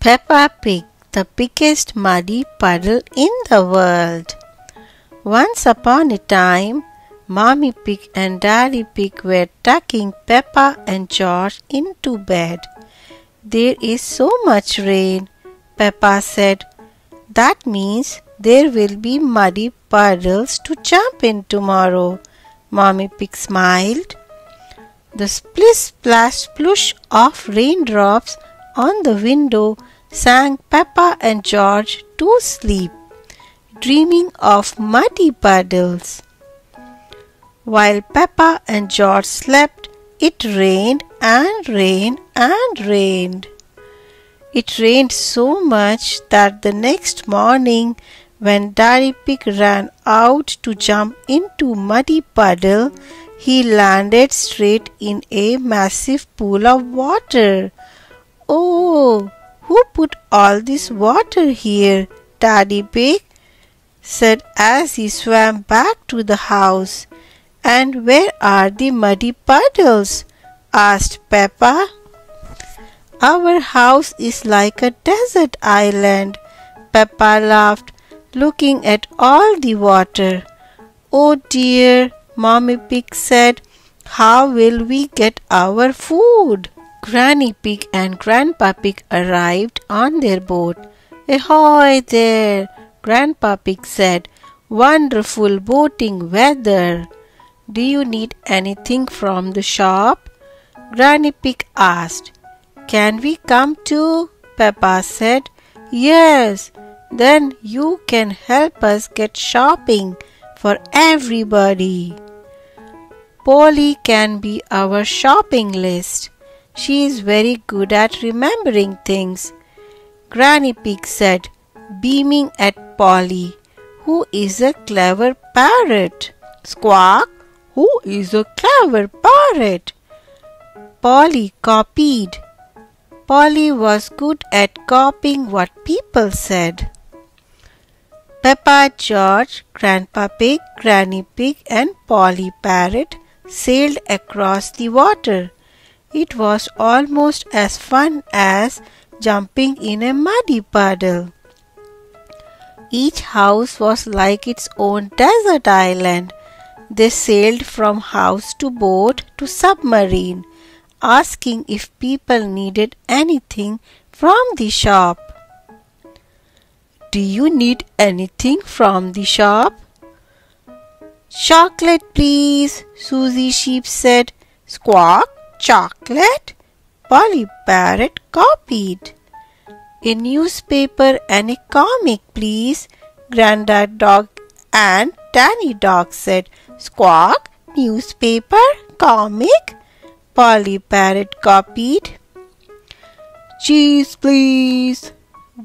Peppa Pig, the biggest muddy puddle in the world. Once upon a time, Mommy Pig and Daddy Pig were tucking Peppa and George into bed. "There is so much rain," Peppa said. "That means there will be muddy puddles to jump in tomorrow." Mommy Pig smiled. The splish splash splush of raindrops on the window sang Peppa and George to sleep, dreaming of muddy puddles. While Peppa and George slept, it rained and rained and rained. It rained so much that the next morning, when Daddy Pig ran out to jump into muddy puddle, he landed straight in a massive pool of water. "Oh, who put all this water here?" Daddy Pig said as he swam back to the house. "And where are the muddy puddles?" asked Peppa. "Our house is like a desert island," Peppa laughed, looking at all the water. "Oh dear," Mommy Pig said, "how will we get our food?" Granny Pig and Grandpa Pig arrived on their boat. "Ahoy there," Grandpa Pig said. "Wonderful boating weather. Do you need anything from the shop?" Granny Pig asked. "Can we come too?" Peppa said. "Yes, then you can help us get shopping for everybody." Polly can be our shopping list. She is very good at remembering things, Granny Pig said, beaming at Polly, who is a clever parrot. "Squawk, who is a clever parrot?" Polly copied. Polly was good at copying what people said. Peppa, George, Grandpa Pig, Granny Pig and Polly Parrot sailed across the water. It was almost as fun as jumping in a muddy puddle. Each house was like its own desert island. They sailed from house to boat to submarine, asking if people needed anything from the shop. "Do you need anything from the shop?" "Chocolate, please," Susie Sheep said. "Squawk, chocolate?" Polly Parrot copied. "A newspaper and a comic, please," Grandad Dog and Danny Dog said. "Squawk, newspaper, comic?" Polly Parrot copied. "Cheese, please,"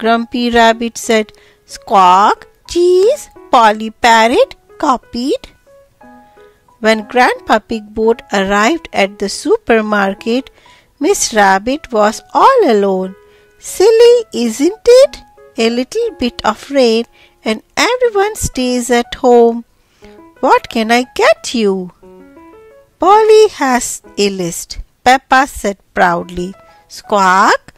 Grumpy Rabbit said. "Squawk, cheese," Polly Parrot copied. When Grandpa Pig boat arrived at the supermarket, Miss Rabbit was all alone. "Silly, isn't it? A little bit of rain and everyone stays at home. What can I get you?" "Polly has a list," Peppa said proudly. "Squawk!"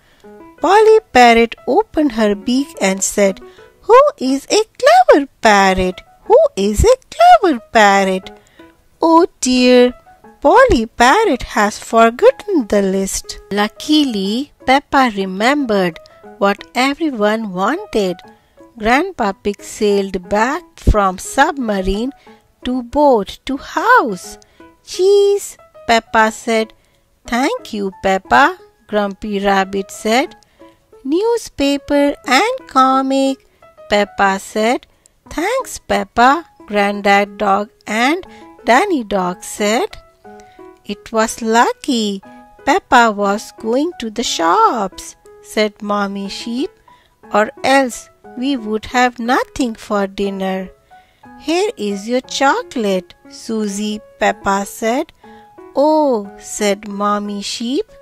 Polly Parrot opened her beak and said, "Who is a clever parrot? Who is a clever parrot?" Oh dear, Polly Parrot has forgotten the list. Luckily, Peppa remembered what everyone wanted. Grandpa Pig sailed back from submarine to boat to house. "Cheese," Peppa said. "Thank you, Peppa," Grumpy Rabbit said. "Newspaper and comic," Peppa said. "Thanks, Peppa," Grandad Dog and Danny Dog said. "It was lucky Peppa was going to the shops," said Mommy Sheep, "or else we would have nothing for dinner." "Here is your chocolate," Susie Peppa said. "Oh," said Mommy Sheep.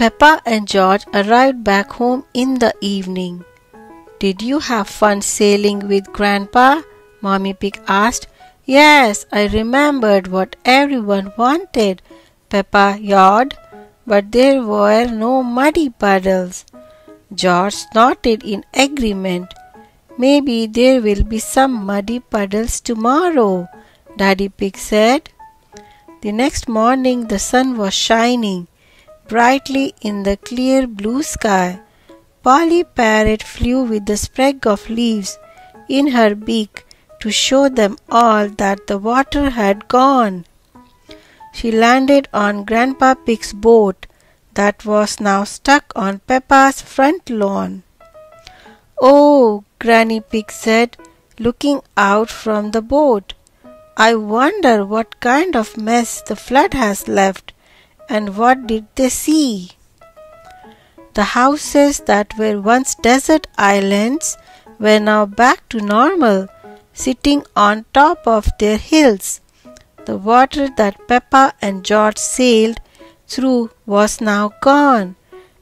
Peppa and George arrived back home in the evening. "Did you have fun sailing with Grandpa?" Mommy Pig asked. "Yes, I remembered what everyone wanted," Peppa yawned, "but there were no muddy puddles." George nodded in agreement. Maybe there will be some muddy puddles tomorrow, Daddy Pig said. The next morning the sun was shining brightly in the clear blue sky. Polly Parrot flew with the sprig of leaves in her beak to show them all that the water had gone. She landed on Grandpa Pig's boat that was now stuck on Peppa's front lawn. "Oh," Granny Pig said, looking out from the boat, "I wonder what kind of mess the flood has left, and what did they see?" The houses that were once desert islands were now back to normal, sitting on top of their hills. The water that Peppa and George sailed through was now gone,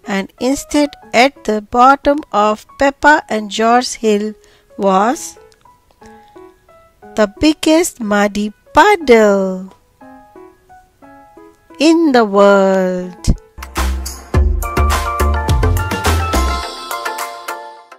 and instead at the bottom of Peppa and George's hill was the biggest muddy puddle in the world.